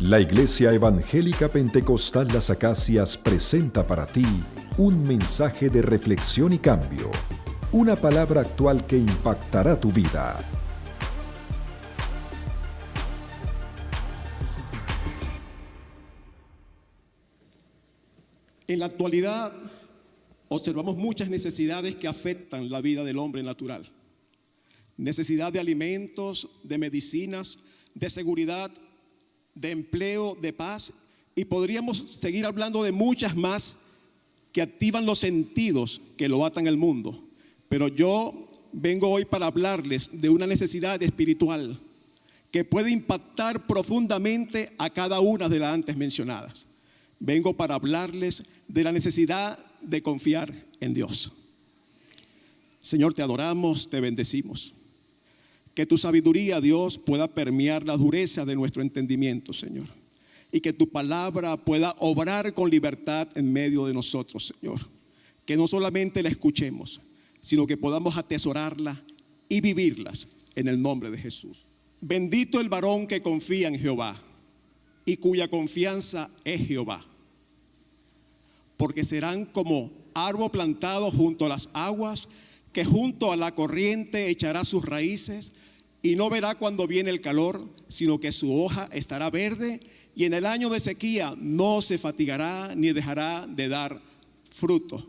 La Iglesia Evangélica Pentecostal Las Acacias presenta para ti un mensaje de reflexión y cambio, una palabra actual que impactará tu vida. En la actualidad observamos muchas necesidades que afectan la vida del hombre natural. Necesidad de alimentos, de medicinas, de seguridad, de empleo, de paz, y podríamos seguir hablando de muchas más que activan los sentidos que lo atan al mundo. Pero yo vengo hoy para hablarles de una necesidad espiritual que puede impactar profundamente a cada una de las antes mencionadas. Vengo para hablarles de la necesidad de confiar en Dios. Señor, te adoramos, te bendecimos. Que tu sabiduría, Dios, pueda permear la dureza de nuestro entendimiento, Señor. Y que tu palabra pueda obrar con libertad en medio de nosotros, Señor. Que no solamente la escuchemos, sino que podamos atesorarla y vivirlas en el nombre de Jesús. Bendito el varón que confía en Jehová y cuya confianza es Jehová. Porque serán como árbol plantado junto a las aguas, que junto a la corriente echará sus raíces y no verá cuando viene el calor, sino que su hoja estará verde, y en el año de sequía no se fatigará ni dejará de dar fruto.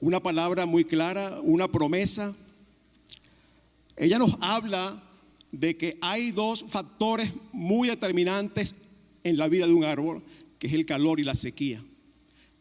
Una palabra muy clara, una promesa. Ella nos habla de que hay dos factores muy determinantes en la vida de un árbol, que es el calor y la sequía.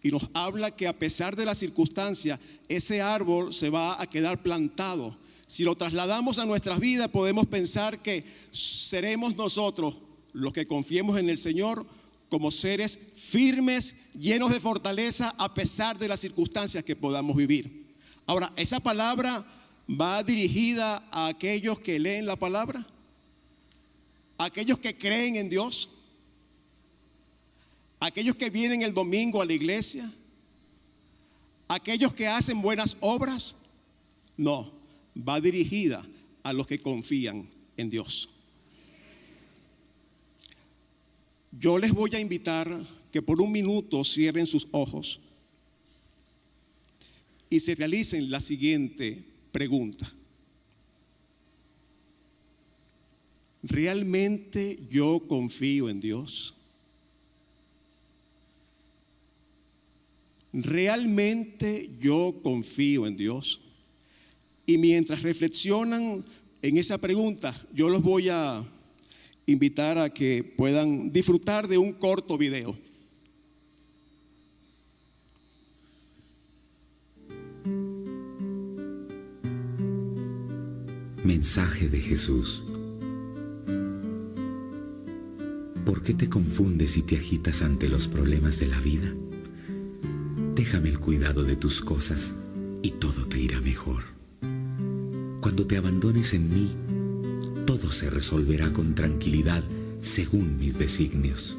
Y nos habla que a pesar de las circunstancias, ese árbol se va a quedar plantado. Si lo trasladamos a nuestras vidas, podemos pensar que seremos nosotros los que confiemos en el Señor como seres firmes, llenos de fortaleza, a pesar de las circunstancias que podamos vivir. Ahora, esa palabra va dirigida a aquellos que leen la palabra, a aquellos que creen en Dios, aquellos que vienen el domingo a la iglesia, aquellos que hacen buenas obras. No, va dirigida a los que confían en Dios. Yo les voy a invitar que por un minuto cierren sus ojos y se realicen la siguiente pregunta. ¿Realmente yo confío en Dios? ¿Realmente yo confío en Dios? Y mientras reflexionan en esa pregunta, yo los voy a invitar a que puedan disfrutar de un corto video. Mensaje de Jesús. ¿Por qué te confundes y te agitas ante los problemas de la vida? Déjame el cuidado de tus cosas y todo te irá mejor. Cuando te abandones en mí, todo se resolverá con tranquilidad según mis designios.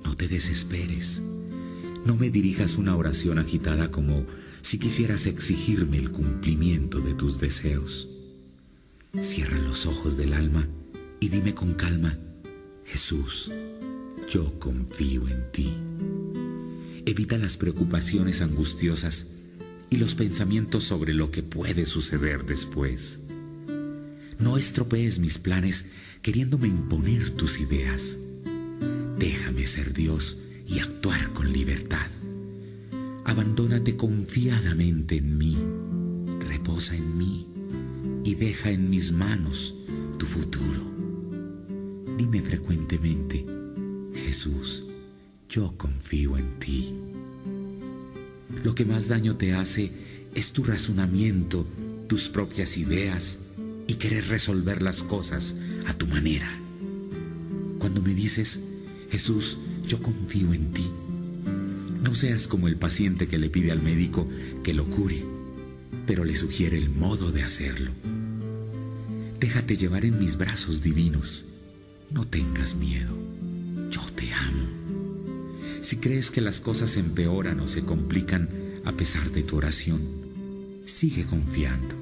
No te desesperes. No me dirijas una oración agitada como si quisieras exigirme el cumplimiento de tus deseos. Cierra los ojos del alma y dime con calma: Jesús, yo confío en ti. Evita las preocupaciones angustiosas y los pensamientos sobre lo que puede suceder después. No estropees mis planes queriéndome imponer tus ideas. Déjame ser Dios y actuar con libertad. Abandónate confiadamente en mí, reposa en mí y deja en mis manos tu futuro. Dime frecuentemente: Jesús, yo confío en ti. Lo que más daño te hace es tu razonamiento, tus propias ideas y querer resolver las cosas a tu manera. Cuando me dices: Jesús, yo confío en ti, no seas como el paciente que le pide al médico que lo cure, pero le sugiere el modo de hacerlo. Déjate llevar en mis brazos divinos. No tengas miedo. Yo te amo. Si crees que las cosas empeoran o se complican a pesar de tu oración, sigue confiando.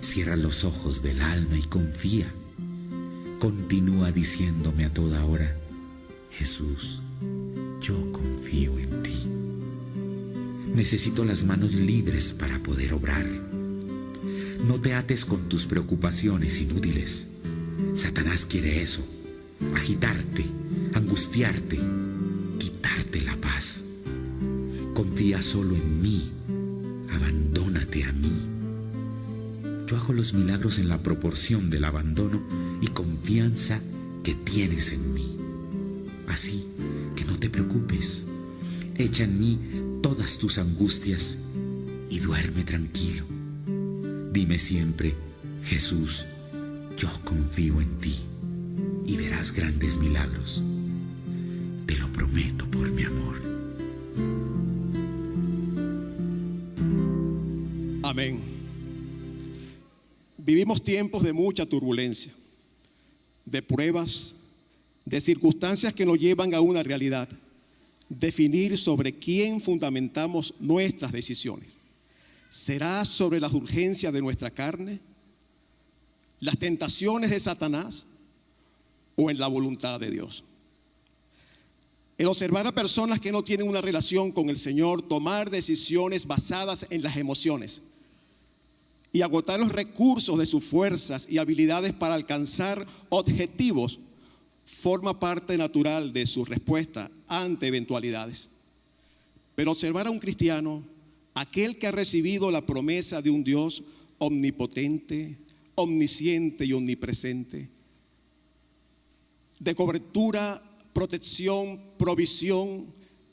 Cierra los ojos del alma y confía. continúa diciéndome a toda hora: Jesús, yo confío en ti. Necesito las manos libres para poder obrar. No te ates con tus preocupaciones inútiles. Satanás quiere eso: agitarte, angustiarte, quitarte la paz. Confía solo en mí, abandónate a mí. Yo hago los milagros en la proporción del abandono y confianza que tienes en mí. Así que no te preocupes, echa en mí todas tus angustias y duerme tranquilo. Dime siempre: Jesús, yo confío en ti, y verás grandes milagros. Te lo prometo por mi amor. Amén. Vivimos tiempos de mucha turbulencia, de pruebas, de circunstancias que nos llevan a una realidad: definir sobre quién fundamentamos nuestras decisiones. ¿Será sobre las urgencias de nuestra carne, las tentaciones de Satanás o en la voluntad de Dios? El observar a personas que no tienen una relación con el Señor tomar decisiones basadas en las emociones y agotar los recursos de sus fuerzas y habilidades para alcanzar objetivos forma parte natural de su respuesta ante eventualidades. Pero observar a un cristiano, aquel que ha recibido la promesa de un Dios omnipotente, omnisciente y omnipresente, de cobertura, protección, provisión,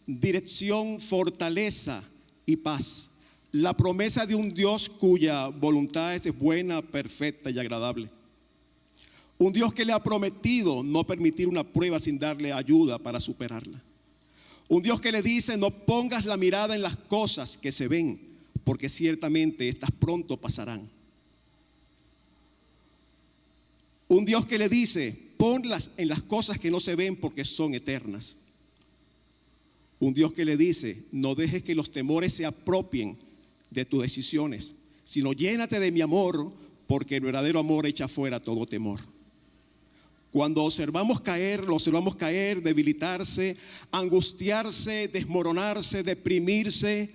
dirección, fortaleza y paz. La promesa de un Dios cuya voluntad es buena, perfecta y agradable. Un Dios que le ha prometido no permitir una prueba sin darle ayuda para superarla. Un Dios que le dice: no pongas la mirada en las cosas que se ven, porque ciertamente estas pronto pasarán. Un Dios que le dice: ponlas en las cosas que no se ven, porque son eternas. Un Dios que le dice: no dejes que los temores se apropien de tus decisiones, sino llénate de mi amor, porque el verdadero amor echa fuera todo temor. Cuando lo observamos caer, debilitarse, angustiarse, desmoronarse, deprimirse,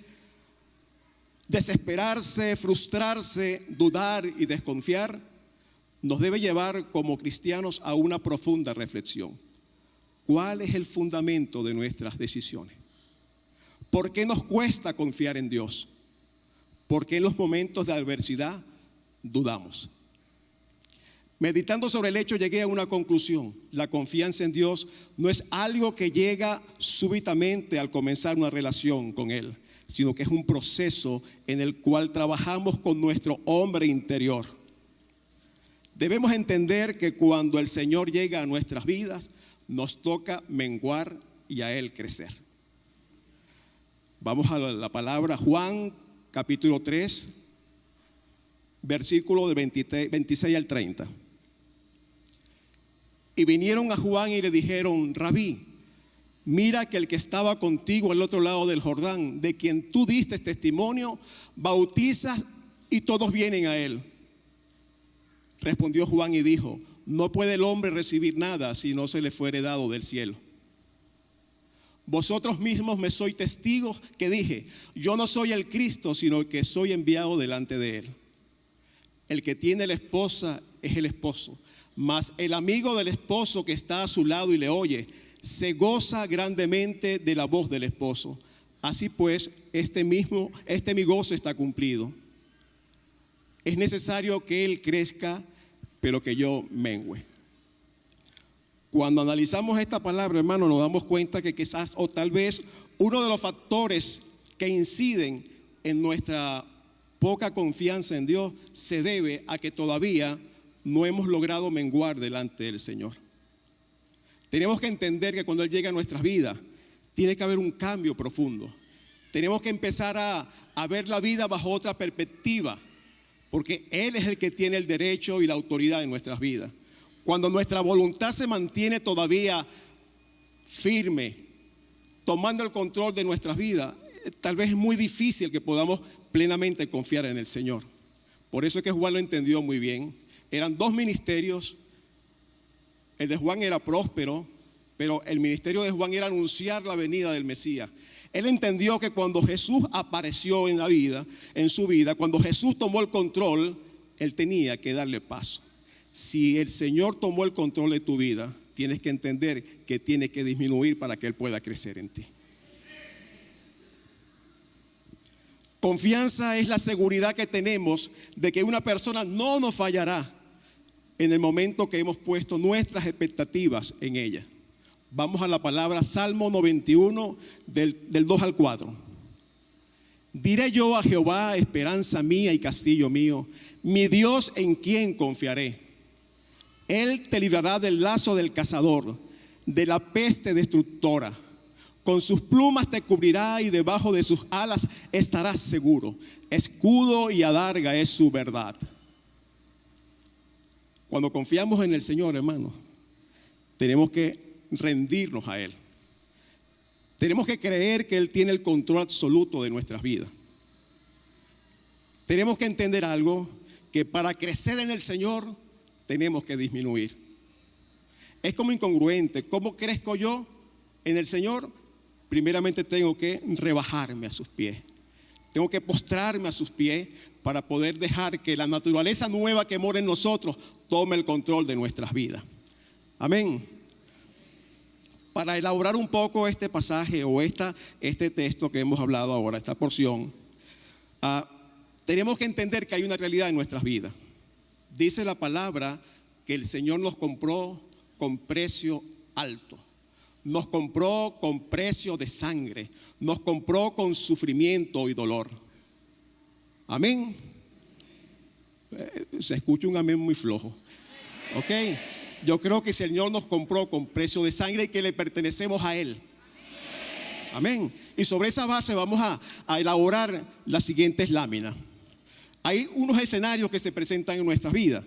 desesperarse, frustrarse, dudar y desconfiar, nos debe llevar como cristianos a una profunda reflexión. ¿Cuál es el fundamento de nuestras decisiones? ¿Por qué nos cuesta confiar en Dios? ¿Por qué en los momentos de adversidad dudamos? Meditando sobre el hecho, llegué a una conclusión: la confianza en Dios no es algo que llega súbitamente al comenzar una relación con Él, sino que es un proceso en el cual trabajamos con nuestro hombre interior. Debemos entender que cuando el Señor llega a nuestras vidas, nos toca menguar y a Él crecer. Vamos a la palabra Juan, capítulo 3, versículo de 26 al 30. Y vinieron a Juan y le dijeron: Rabí, mira que el que estaba contigo al otro lado del Jordán, de quien tú diste testimonio, bautiza y todos vienen a él. Respondió Juan y dijo: no puede el hombre recibir nada si no se le fuere dado del cielo. Vosotros mismos me sois testigos que dije: yo no soy el Cristo, sino el que soy enviado delante de él. El que tiene la esposa es el esposo, mas el amigo del esposo que está a su lado y le oye, se goza grandemente de la voz del esposo. Así pues, este mi gozo está cumplido. Es necesario que él crezca, pero que yo mengüe. Cuando analizamos esta palabra, hermano, nos damos cuenta que quizás o tal vez uno de los factores que inciden en nuestra poca confianza en Dios se debe a que todavía no hemos logrado menguar delante del Señor. Tenemos que entender que cuando Él llega a nuestras vidas, tiene que haber un cambio profundo. Tenemos que empezar a ver la vida bajo otra perspectiva, porque Él es el que tiene el derecho y la autoridad en nuestras vidas. Cuando nuestra voluntad se mantiene todavía firme, tomando el control de nuestras vidas, tal vez es muy difícil que podamos plenamente confiar en el Señor. Por eso es que Juan lo entendió muy bien. Eran dos ministerios El de Juan era próspero, pero el ministerio de Juan era anunciar la venida del Mesías. Él entendió que cuando Jesús apareció en su vida, cuando Jesús tomó el control, él tenía que darle paso. Si el Señor tomó el control de tu vida, tienes que entender que tiene que disminuir para que Él pueda crecer en ti. Confianza es la seguridad que tenemos de que una persona no nos fallará en el momento que hemos puesto nuestras expectativas en ella. Vamos a la palabra Salmo 91 del 2 al 4. Diré yo a Jehová, esperanza mía y castillo mío, mi Dios en quien confiaré. Él te librará del lazo del cazador, de la peste destructora. Con sus plumas te cubrirá y debajo de sus alas estarás seguro. Escudo y adarga es su verdad. Cuando confiamos en el Señor, hermano, tenemos que rendirnos a Él. Tenemos que creer que Él tiene el control absoluto de nuestras vidas. Tenemos que entender algo, que para crecer en el Señor tenemos que disminuir. Es como incongruente. ¿Cómo crezco yo en el Señor? Primeramente tengo que rebajarme a sus pies. Tengo que postrarme a sus pies para poder dejar que la naturaleza nueva que mora en nosotros tome el control de nuestras vidas. Amén. Para elaborar un poco este pasaje o este texto que hemos hablado ahora, esta porción, tenemos que entender que hay una realidad en nuestras vidas. Dice la palabra que el Señor nos compró con precio alto. Nos compró con precio de sangre. Nos compró con sufrimiento y dolor. Amén. Se escucha un amén muy flojo. Ok. Yo creo que el Señor nos compró con precio de sangre y que le pertenecemos a Él. Amén. Y sobre esa base vamos a elaborar las siguientes láminas. Hay unos escenarios que se presentan en nuestras vidas.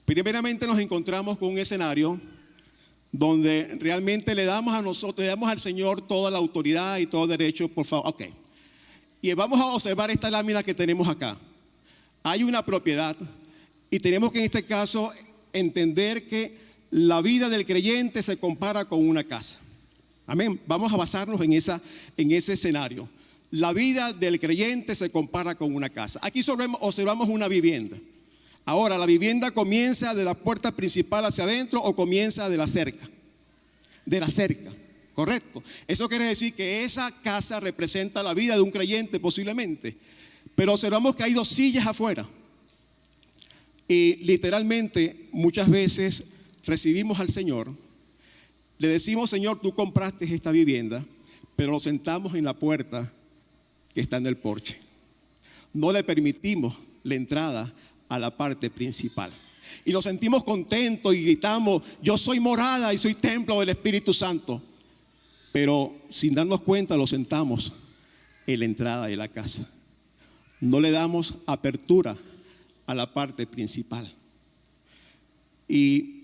Primeramente nos encontramos con un escenario donde realmente le damos al Señor toda la autoridad y todo el derecho, por favor. Ok. Y vamos a observar esta lámina que tenemos acá. Hay una propiedad y tenemos que en este caso entender que la vida del creyente se compara con una casa. Amén. Vamos a basarnos en ese escenario. La vida del creyente se compara con una casa. Aquí observamos una vivienda. Ahora, ¿la vivienda comienza de la puerta principal hacia adentro o comienza de la cerca? De la cerca, correcto. Eso quiere decir que esa casa representa la vida de un creyente posiblemente. Pero observamos que hay dos sillas afuera. Y literalmente muchas veces recibimos al Señor. Le decimos, Señor, tú compraste esta vivienda, pero lo sentamos en la puerta que está en el porche. No le permitimos la entrada a la parte principal. Y nos sentimos contentos y gritamos, yo soy morada y soy templo del Espíritu Santo. Pero sin darnos cuenta lo sentamos en la entrada de la casa. No le damos apertura a la parte principal. Y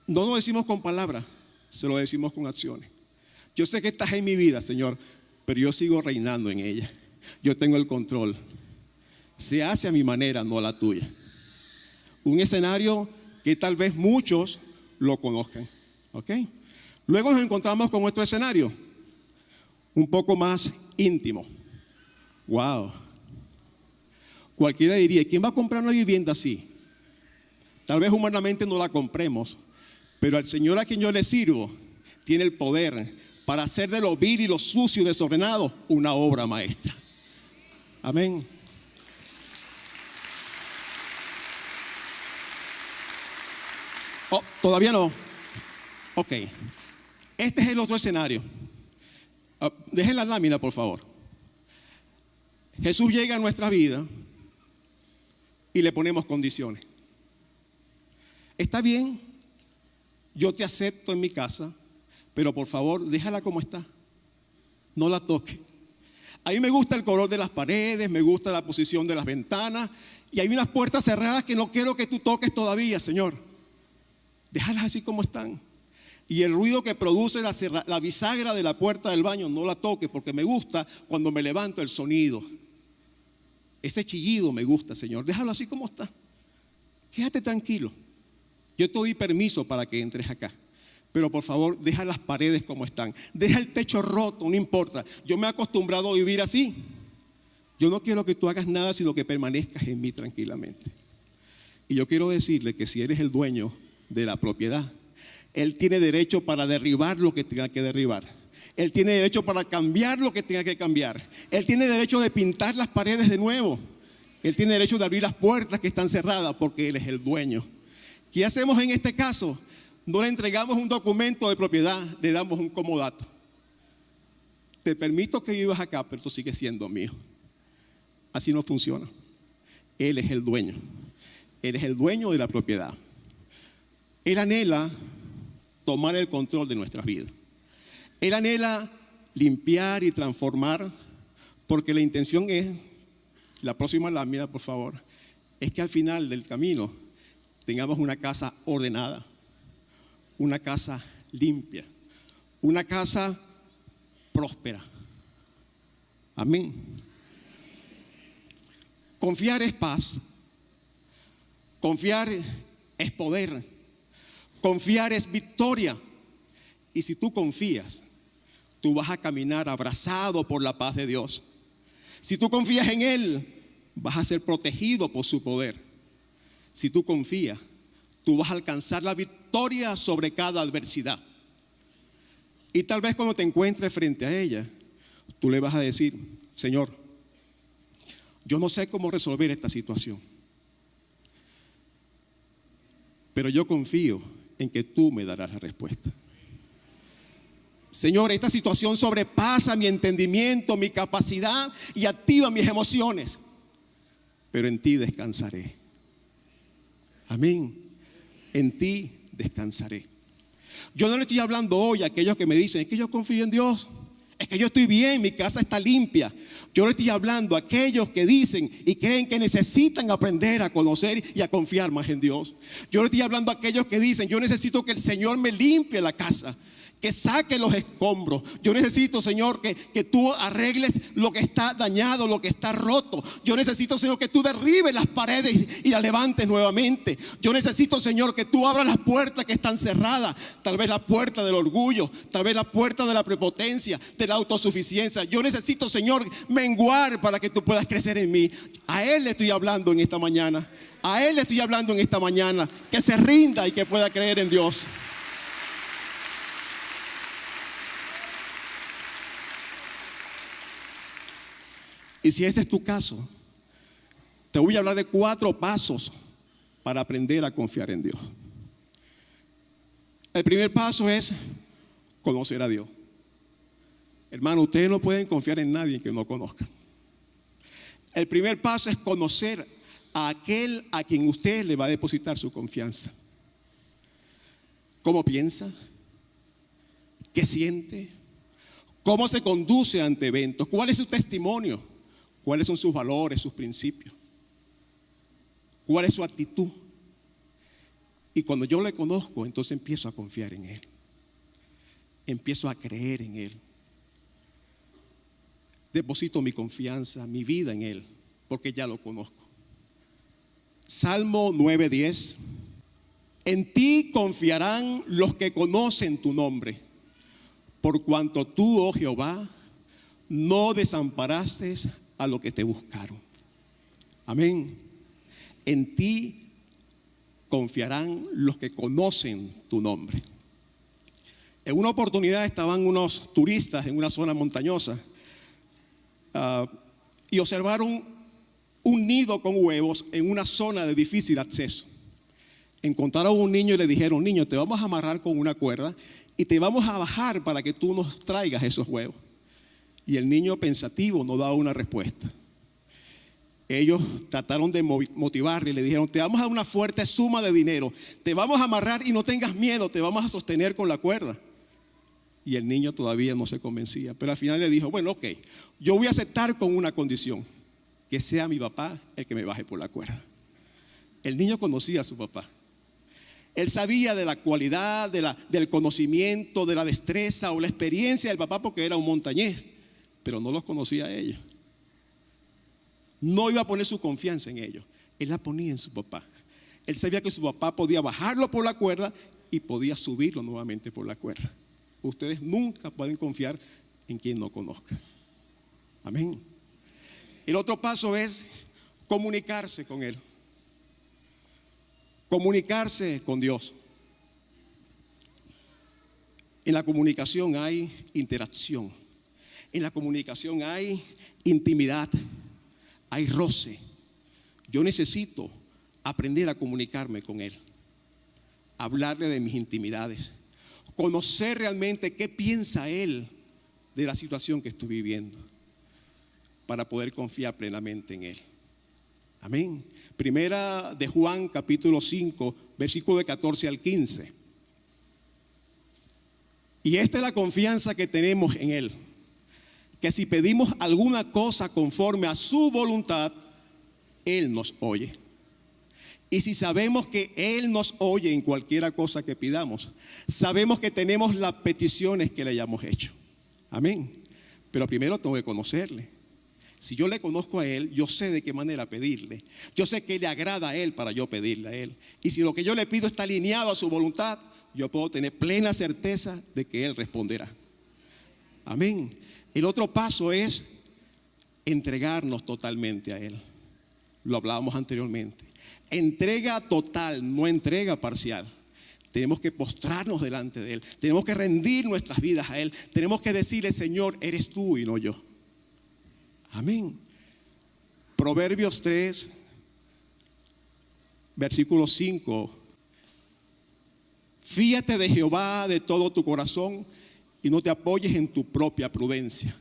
no lo decimos con palabras, se lo decimos con acciones. Yo sé que estás en mi vida, Señor, pero yo sigo reinando en ella. Yo tengo el control. Se hace a mi manera, no a la tuya. Un escenario que tal vez muchos lo conozcan. ¿Ok? Luego nos encontramos con otro escenario, un poco más íntimo. Wow. Cualquiera diría, ¿quién va a comprar una vivienda así? Tal vez humanamente no la compremos, pero al Señor a quien yo le sirvo tiene el poder para hacer de lo vil y lo sucio y desordenado una obra maestra. Amén. Oh, todavía no. Ok. Este es el otro escenario. Dejen la lámina, por favor. Jesús llega a nuestra vida y le ponemos condiciones. Está bien, yo te acepto en mi casa, pero por favor, déjala como está. No la toque. A mí me gusta el color de las paredes, me gusta la posición de las ventanas y hay unas puertas cerradas que no quiero que tú toques todavía, Señor. Déjalas así como están. Y el ruido que produce la bisagra de la puerta del baño, no la toques porque me gusta cuando me levanto el sonido. Ese chillido me gusta, Señor. Déjalo así como está. Quédate tranquilo. Yo te doy permiso para que entres acá. Pero por favor, deja las paredes como están. Deja el techo roto, no importa. Yo me he acostumbrado a vivir así. Yo no quiero que tú hagas nada, sino que permanezcas en mí tranquilamente. Y yo quiero decirle que si eres el dueño de la propiedad, Él tiene derecho para derribar lo que tenga que derribar. Él tiene derecho para cambiar lo que tenga que cambiar. Él tiene derecho de pintar las paredes de nuevo. Él tiene derecho de abrir las puertas que están cerradas porque Él es el dueño. ¿Qué hacemos en este caso? No le entregamos un documento de propiedad, le damos un comodato. Te permito que vivas acá, pero tú sigues siendo mío. Así no funciona. Él es el dueño. Él es el dueño de la propiedad. Él anhela tomar el control de nuestras vidas. Él anhela limpiar y transformar, porque la intención es, la próxima lámina por favor, es que al final del camino tengamos una casa ordenada, una casa limpia, una casa próspera. Amén. Confiar es paz. Confiar es poder. Confiar es victoria. Y si tú confías, tú vas a caminar abrazado por la paz de Dios. Si tú confías en Él, vas a ser protegido por su poder. Si tú confías, tú vas a alcanzar la victoria sobre cada adversidad. Y tal vez cuando te encuentres frente a ella, tú le vas a decir: Señor, yo no sé cómo resolver esta situación, pero yo confío en que tú me darás la respuesta. Señor, esta situación sobrepasa mi entendimiento, mi capacidad y activa mis emociones, pero en ti descansaré. Amén. En ti descansaré. Yo no le estoy hablando hoy a aquellos que me dicen: es que yo confío en Dios, es que yo estoy bien, mi casa está limpia. Yo le estoy hablando a aquellos que dicen y creen que necesitan aprender a conocer y a confiar más en Dios. Yo le estoy hablando a aquellos que dicen: yo necesito que el Señor me limpie la casa, que saque los escombros. Yo necesito, Señor, que tú arregles lo que está dañado, lo que está roto. Yo necesito, Señor, que tú derribes las paredes y las levantes nuevamente. Yo necesito, Señor, que tú abras las puertas que están cerradas. Tal vez la puerta del orgullo, tal vez la puerta de la prepotencia, de la autosuficiencia. Yo necesito, Señor, menguar para que tú puedas crecer en mí. A Él le estoy hablando en esta mañana. A Él le estoy hablando en esta mañana. Que se rinda y que pueda creer en Dios. Y si ese es tu caso, te voy a hablar de 4 pasos para aprender a confiar en Dios. El primer paso es conocer a Dios. Hermano, ustedes no pueden confiar en nadie que no conozcan. El primer paso es conocer a aquel a quien usted le va a depositar su confianza. ¿Cómo piensa? ¿Qué siente? ¿Cómo se conduce ante eventos? ¿Cuál es su testimonio? ¿Cuáles son sus valores, sus principios? ¿Cuál es su actitud? Y cuando yo le conozco, entonces empiezo a confiar en Él. Empiezo a creer en Él. Deposito mi confianza, mi vida en Él, porque ya lo conozco. Salmo 9:10. En ti confiarán los que conocen tu nombre, por cuanto tú, oh Jehová, no desamparaste a los que te buscaron. Amén. En ti confiarán los que conocen tu nombre. En una oportunidad estaban unos turistas en una zona montañosa y observaron un nido con huevos en una zona de difícil acceso. Encontraron a un niño y le dijeron: niño, te vamos a amarrar con una cuerda y te vamos a bajar para que tú nos traigas esos huevos. Y el niño, pensativo, no daba una respuesta. Ellos trataron de motivarle y le dijeron: te vamos a dar una fuerte suma de dinero, te vamos a amarrar y no tengas miedo, te vamos a sostener con la cuerda. Y el niño todavía no se convencía, pero al final le dijo: bueno, ok, yo voy a aceptar con una condición, que sea mi papá el que me baje por la cuerda. El niño conocía a su papá. Él sabía de la cualidad, del conocimiento, de la destreza o la experiencia del papá, porque era un montañés, pero no los conocía a ellos. No iba a poner su confianza en ellos, él la ponía en su papá. Él sabía que su papá podía bajarlo por la cuerda y podía subirlo nuevamente por la cuerda. Ustedes nunca pueden confiar en quien no conozca. Amén. El otro paso es comunicarse con Él. Comunicarse con Dios. En la comunicación hay interacción. En la comunicación hay intimidad. Hay roce. Yo necesito aprender a comunicarme con Él. Hablarle de mis intimidades. Conocer realmente qué piensa Él de la situación que estoy viviendo. Para poder confiar plenamente en Él. Amén. Primera de Juan, capítulo 5, versículo de 14 al 15. Y esta es la confianza que tenemos en Él. Que si pedimos alguna cosa conforme a su voluntad, Él nos oye. Y si sabemos que Él nos oye en cualquiera cosa que pidamos, sabemos que tenemos las peticiones que le hayamos hecho. Amén. Pero primero tengo que conocerle. Si yo le conozco a Él, yo sé de qué manera pedirle. Yo sé que le agrada a Él para yo pedirle a Él. Y si lo que yo le pido está alineado a su voluntad, yo puedo tener plena certeza de que Él responderá. Amén. El otro paso es entregarnos totalmente a Él. Lo hablábamos anteriormente. Entrega total, no entrega parcial. Tenemos que postrarnos delante de Él. Tenemos que rendir nuestras vidas a Él. Tenemos que decirle: Señor, eres tú y no yo. Amén. Proverbios 3, versículo 5. Fíate de Jehová de todo tu corazón y no te apoyes en tu propia prudencia.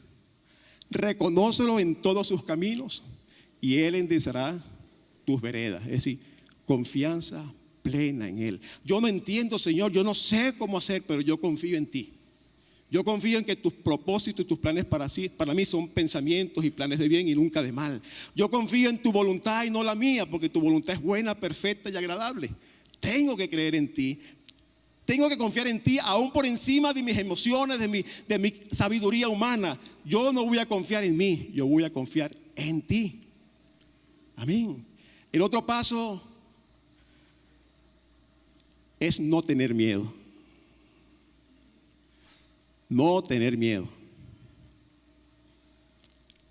Reconócelo en todos sus caminos y Él enderezará tus veredas. Es decir, confianza plena en Él. Yo no entiendo, Señor, yo no sé cómo hacer, pero yo confío en ti. Yo confío en que tus propósitos y tus planes para mí son pensamientos y planes de bien y nunca de mal. Yo confío en tu voluntad y no la mía, porque tu voluntad es buena, perfecta y agradable. Tengo que creer en ti. Tengo que confiar en ti aún por encima de mis emociones, de mi sabiduría humana. Yo no voy a confiar en mí, yo voy a confiar en ti. Amén. El otro paso es no tener miedo. No tener miedo.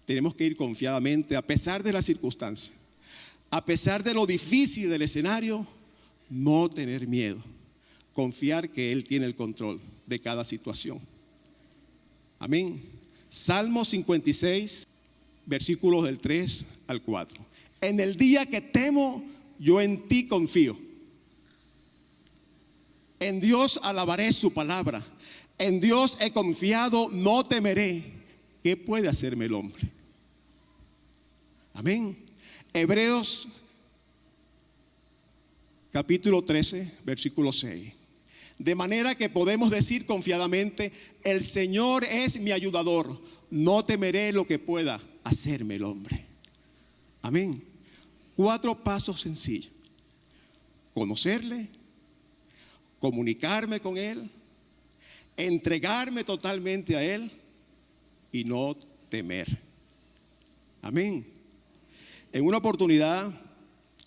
Tenemos que ir confiadamente a pesar de las circunstancias. A pesar de lo difícil del escenario, no tener miedo. Confiar que Él tiene el control de cada situación. Amén. Salmo 56, versículos del 3 al 4. En el día que temo, yo en ti confío. En Dios alabaré su palabra. En Dios he confiado, no temeré. ¿Qué puede hacerme el hombre? Amén. Hebreos capítulo 13, versículo 6. De manera que podemos decir confiadamente: el Señor es mi ayudador, no temeré lo que pueda hacerme el hombre. Amén. 4 pasos sencillos: conocerle, comunicarme con Él, entregarme totalmente a Él y no temer. Amén. En una oportunidad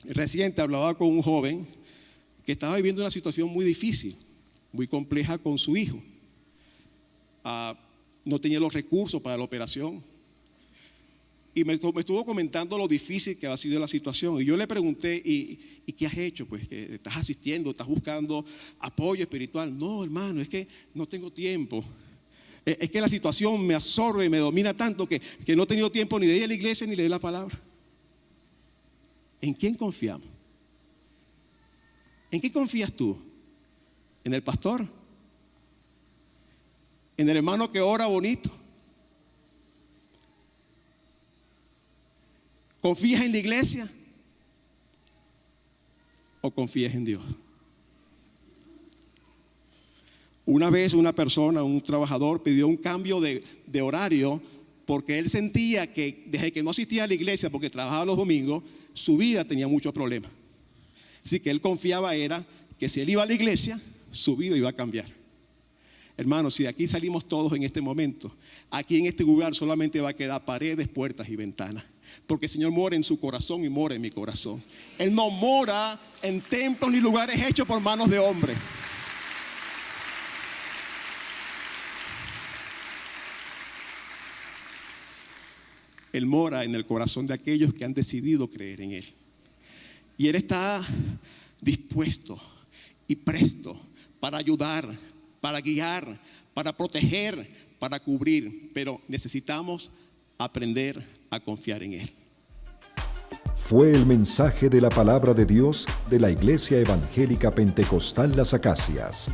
reciente hablaba con un joven que estaba viviendo una situación muy difícil, muy compleja con su hijo. No tenía los recursos para la operación. Y me estuvo comentando lo difícil que ha sido la situación. Y yo le pregunté: ¿y qué has hecho? Pues que estás asistiendo, estás buscando apoyo espiritual. No, hermano, es que no tengo tiempo. Es que la situación me absorbe y me domina tanto que no he tenido tiempo ni de ir a la iglesia ni leer la palabra. ¿En quién confiamos? ¿En qué confías tú? ¿En el pastor? ¿En el hermano que ora bonito? ¿Confías en la iglesia? ¿O confías en Dios? Una vez una persona, un trabajador, pidió un cambio de horario porque él sentía que desde que no asistía a la iglesia, porque trabajaba los domingos, su vida tenía muchos problemas. Así que él confiaba era que si él iba a la iglesia, su vida iba a cambiar. Hermanos, si de aquí salimos todos en este momento, aquí en este lugar solamente va a quedar paredes, puertas y ventanas. Porque el Señor mora en su corazón y mora en mi corazón. Él no mora en templos ni lugares hechos por manos de hombres. Él mora en el corazón de aquellos que han decidido creer en Él. Y Él está dispuesto y presto para ayudar, para guiar, para proteger, para cubrir. Pero necesitamos aprender a confiar en Él. Fue el mensaje de la palabra de Dios de la Iglesia Evangélica Pentecostal Las Acacias.